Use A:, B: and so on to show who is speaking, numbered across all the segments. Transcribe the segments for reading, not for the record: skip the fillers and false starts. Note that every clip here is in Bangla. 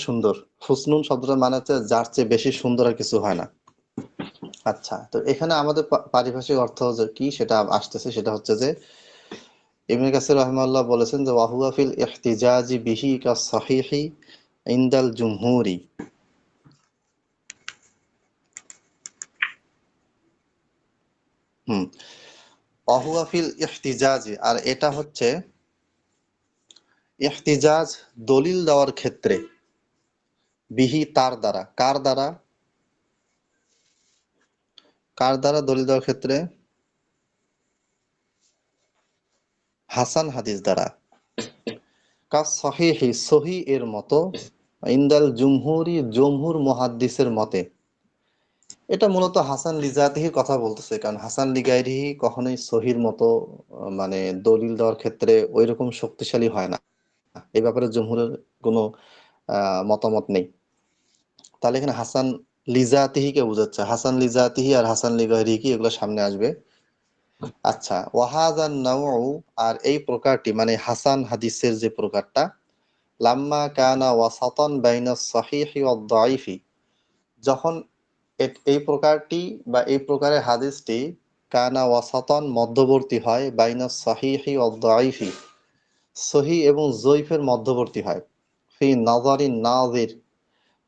A: সুন্দর। হুসনুন শব্দটার মানে হচ্ছে যার চেয়ে বেশি সুন্দর আর কিছু হয় না। আচ্ছা, তো এখানে আমাদের পারিভাষিক অর্থ যে কি সেটা আসতেছে, সেটা হচ্ছে যে ইবনে কাসির রাহিমাহুল্লাহ বলেছেন যে ওয়াহুয়া ফিল ইহতিজাজি বিহি কাস সহিহি ইনদাল জুমহুরি। ওয়াহুয়া ফিল ইহতিজাজি, আর এটা হচ্ছে ইহতিজাজ দলিল দেওয়ার ক্ষেত্রে, বিহি তার দ্বারা, কার দ্বারা, কার দ্বারা দলিল দেওয়ার ক্ষেত্রে? হাসান হাদিস দ্বারা। কাস সহিহি, সহি এর মতো, ইনদাল জুমহুরি, জমহুর মুহাদ্দিসের মতে। এটা মূলত হাসান লিজাতিহির কথা বলতেছে, কারণ হাসান লিগাইরিহি কখনোই সহির মতো মানে দলিল দেওয়ার ক্ষেত্রে ওই রকম শক্তিশালী হয় না। এই ব্যাপারে জমহুরের কোনো মতামত নেই। তাহলে এখানে হাসান লিজাতিহিকে বোঝাচ্ছে, হাসান লিজাতিহি আর হাসান লিগাইরিহি কি এগুলো সামনে আসবে। আচ্ছা, ওয়াহাযান নাওউ, আর এই প্রকারটি মানে হাসান হাদিসের যে প্রকারটা, লাম্মা কানা ওয়াসাতান বাইনাস সহিহি ওয়াদ দাঈফি, যখন এই প্রকারটি বা এই প্রকারের হাদিসটি কানা ওয়াসাতান মধ্যবর্তী হয়, বাইনাস সহিহি ওয়াদ দাঈফি, সহি এবং যঈফের মধ্যবর্তী হয়, ফি নাযারিন নাযির,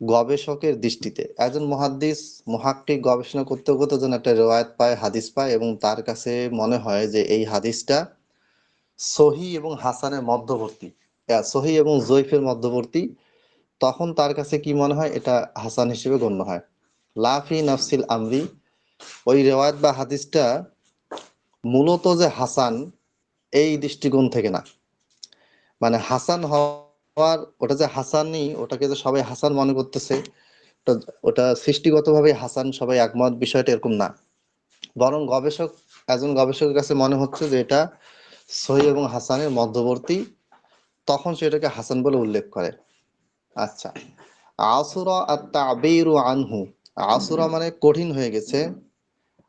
A: গবেষকের দৃষ্টিতে। একজন মুহাদ্দিস মুহাক্কিক গবেষণা করতে করতে যেন একটা রিওয়ায়াত পায়, হাদিস পায়, এবং তার কাছে মনে হয় যে এই হাদিসটা সহি এবং হাসানের মধ্যবর্তী, সহি এবং যঈফের মধ্যবর্তী, তখন তার কাছে কি মনে হয়? এটা হাসান হিসেবে গণ্য হয়। লাফি নাফসিল আমরি, ওই রেওয়ায়াত বা হাদিসটা মূলত যে হাসান এই দৃষ্টিকোণ থেকে না, মানে হাসান হওয়ার, ওটা যে হাসানই, ওটাকে যে সবাই হাসান মনে করতেছে, ওটা সৃষ্টিগতভাবে হাসান সবাই একমত, বিষয়টা এরকম না। বরং একজন গবেষকের কাছে মনে হচ্ছে যে এটা সহি এবং হাসানের মধ্যবর্তী, তখন সেটাকে হাসান বলে উল্লেখ করে। আচ্ছা, আসুরা আত তাবিরু আনহু, আসুরা মানে কঠিন হয়ে গেছে,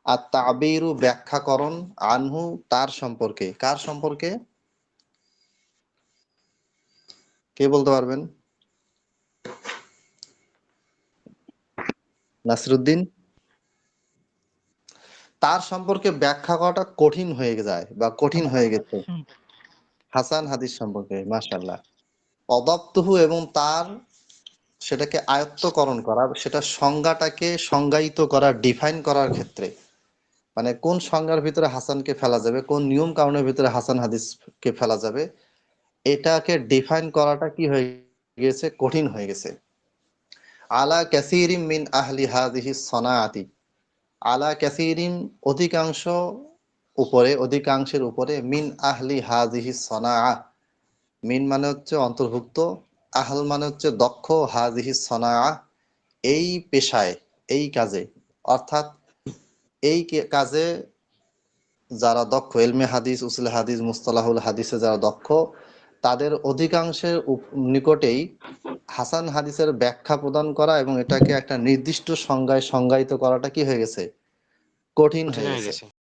A: আর তাবিরু ব্যাখ্যাকরণ, আনহু তার সম্পর্কে, কার সম্পর্কে? কে বলতে পারবেন? নাসিরুদ্দিন। তার সম্পর্কে ব্যাখ্যা করাটা কঠিন হয়ে যায় বা কঠিন হয়ে গেছে, হাসান হাদিস সম্পর্কে। মাশাআল্লাহ। অদাপ্তহু, এবং তার সেটাকে আয়ত্তকরণ করা, সেটা সংজ্ঞাটাকে সংজ্ঞায়িত করা, ডিফাইন করার ক্ষেত্রে, মানে কোন সংজ্ঞার ভিতরে হাসানকে ফেলা যাবে, কোন নিয়ম কানুনের ভিতরে হাসান হাদিসকে ফেলা যাবে, এটাকে ডিফাইন করাটা কি হয়ে গেছে? কঠিন হয়ে গেছে। আলা কাসীরিম মিন আহলি হাযিহি সনাআতি, আলা কাসীরিম অধিকাংশ উপরে, অধিকাংশের উপরে, মিন আহলি হাযিহি সনাআ, মিন মানে হচ্ছে অন্তর্ভুক্ত, আহল মানে হচ্ছে দক্ষ, হাযিহি সনাআ এই পেশায়, এই কাজে, অর্থাৎ এই কাজে যারা দক্ষ, ইলমে হাদিস, উসুল হাদিস, মুস্তালাহুল হাদিসে যারা দক্ষ, তাদের অধিকাংশের নিকটেই হাসান হাদিসের ব্যাখ্যা প্রদান করা এবং এটাকে একটা নির্দিষ্ট সংজ্ঞায় সংজ্ঞায়িত করাটা কি হয়ে গেছে? কঠিন
B: কঠিন
A: হয়ে
B: হয়ে
A: গেছে।
B: গেছে।